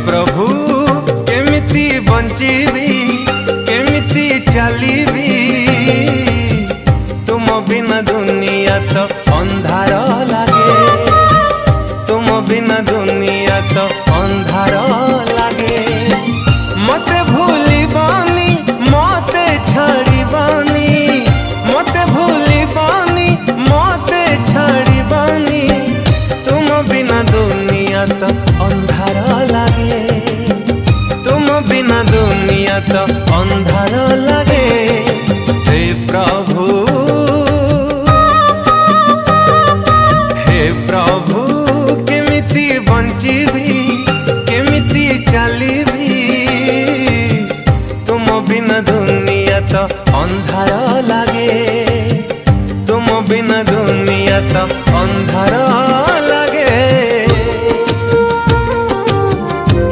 प्रभु केमिति बंचीबी केमिति चलीबी तुम बिना दुनिया तो अंधार लागे तुम बिना दुनिया तो अंधार लागे मते भूलिबानी मते छाड़िबानी मते भूलिबानी मते छाड़िबानी तुम बिना दुनिया तो अंधार लागे तुम बिना दुनिया तो अंधार लागे हे प्रभु केमिति बंचीबी केमिति चलीबी तुम बिना दुनिया तो